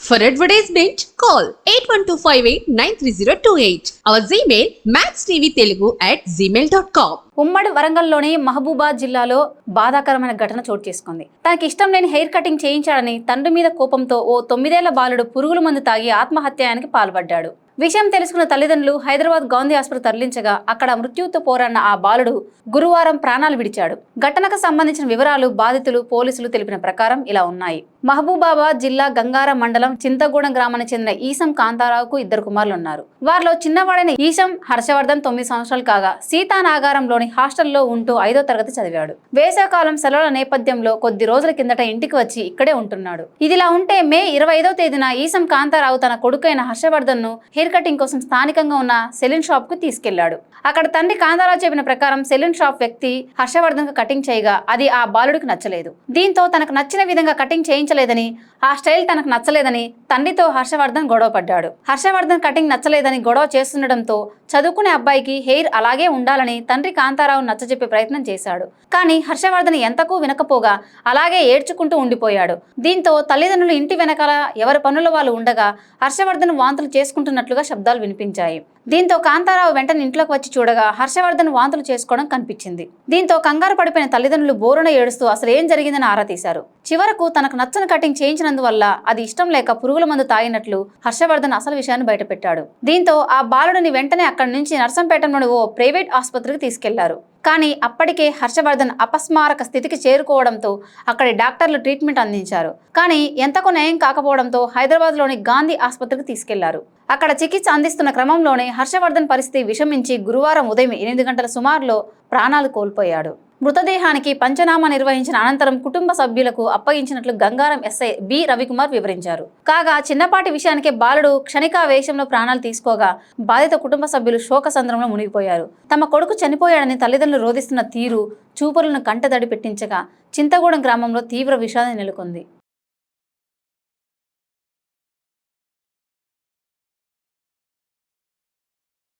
For advertisement, call 8125893028. Our Gmail maxtvtelugu@gmail.com. ఉమ్మడి వరంగల్లోని మహబూబాద్ జిల్లాలో బాధాకరమైన ఘటన చోటు చేసుకుంది. తనకి ఇష్టం లేని హెయిర్ కటింగ్ చేయించాడని తండ్రి మీద కోపంతో ఓ 9 ఏళ్ల బాలుడు పురుగుల మందు తాగి ఆత్మహత్యానికి పాల్పడ్డాడు. విషయం తెలుసుకున్న తల్లిదండ్రులు హైదరాబాద్ గాంధీ ఆసుపత్రి తరలించగా అక్కడ మృత్యువుతో పోరాడిన ఆ బాలుడు గురువారం ప్రాణాలు విడిచాడు. ఘటనకు సంబంధించిన వివరాలు బాధితులు పోలీసులు తెలిపిన ప్రకారం ఇలా ఉన్నాయి. మహబూబాబాద్ జిల్లా గంగారం మండలం చింతగూడెం గ్రామానికి చెందిన ఈసం కాంతారావుకు 2 కుమారులు ఉన్నారు. వారిలో చిన్నవాడైన ఈసం హర్షవర్ధన్ 9 సంవత్సరాలు కాగా సీతానాగారంలోని హాస్టల్లో ఉంటూ 5వ తరగతి చదివాడు. వేసవికాలం సెలవుల నేపథ్యంలో కొద్ది రోజుల కిందట ఇంటికి వచ్చి ఇక్కడే ఉంటున్నాడు. ఇదిలా ఉంటే మే 25వ తేదీన ఈసం కాంతారావు తన కొడుకైన హర్షవర్ధన్ ను హెయిర్ కటింగ్ కోసం స్థానికంగా ఉన్న సెలూన్ షాప్ కు తీసుకెళ్లాడు. అక్కడ తండ్రి కాంతారావు చెప్పిన ప్రకారం సెలూన్ షాప్ వ్యక్తి హర్షవర్ధన్ కు కటింగ్ చేయగా అది ఆ బాలుడికి నచ్చలేదు. దీంతో తనకు నచ్చిన విధంగా కటింగ్ చేయించలేదని, ఆ స్టైల్ తనకు నచ్చలేదని తండ్రితో హర్షవర్ధన్ గొడవ పడ్డాడు. హర్షవర్ధన్ కటింగ్ నచ్చలేదని గొడవ చేస్తుండటంతో చదువుకునే అబ్బాయికి హెయిర్ అలాగే ఉండాలని తండ్రి కాంతారావు నచ్చజెప్పే ప్రయత్నం చేశాడు. కానీ హర్షవర్ధన్ ఎంతకు వినకపోగా అలాగే ఏడ్చుకుంటూ ఉండిపోయాడు. దీంతో తల్లిదండ్రులు ఇంటి వెనకాల ఎవరి పనుల వాళ్ళు ఉండగా హర్షవర్ధన్ వాంతులు చేసుకుంటున్నట్లుగా శబ్దాలు వినిపించాయి. దీంతో కాంతారావు వెంటనే ఇంట్లోకి వచ్చి చూడగా హర్షవర్ధన్ వాంతులు చేసుకోవడం కనిపించింది. దీంతో కంగారు పడిపోయిన తల్లిదండ్రులు బోరున ఏడుస్తూ అసలు ఏం జరిగిందని ఆరా తీశారు. చివరకు తనకు నచ్చని కటింగ్ చేయించినందువల్ల అది ఇష్టం లేక పురుగుల మందు తాగినట్లు హర్షవర్ధన్ అసలు విషయాన్ని బయటపెట్టాడు. దీంతో ఆ బాలుడిని వెంటనే అక్కడి నుంచి నర్సంపేటలోని ఓ ప్రైవేట్ ఆసుపత్రికి తీసుకెళ్లారు. కానీ అప్పటికే హర్షవర్ధన్ అపస్మారక స్థితికి చేరుకోవడంతో అక్కడి డాక్టర్లు ట్రీట్మెంట్ అందించారు. కానీ ఎంతకు నయం కాకపోవడంతో హైదరాబాద్లోని గాంధీ ఆసుపత్రికి తీసుకెళ్లారు. అక్కడ చికిత్స అందిస్తున్న క్రమంలోనే హర్షవర్ధన్ పరిస్థితి విషమించి గురువారం ఉదయం 8 గంటల సుమారులో ప్రాణాలు కోల్పోయాడు. మృతదేహానికి పంచనామా నిర్వహించిన అనంతరం కుటుంబ సభ్యులకు అప్పగించినట్లు గంగారం ఎస్ఐ బి రవికుమార్ వివరించారు. కాగా చిన్నపాటి విషయానికే బాలుడు క్షణికావేశంలో ప్రాణాలు తీసుకోగా బాధిత కుటుంబ సభ్యులు శోకసంద్రంలో మునిగిపోయారు. తమ కొడుకు చనిపోయాడని తల్లిదండ్రులు రోధిస్తున్న తీరు చూపులను కంటతడి పెట్టించగా చింతగూడెం గ్రామంలో తీవ్ర విషాదం నెలకొంది.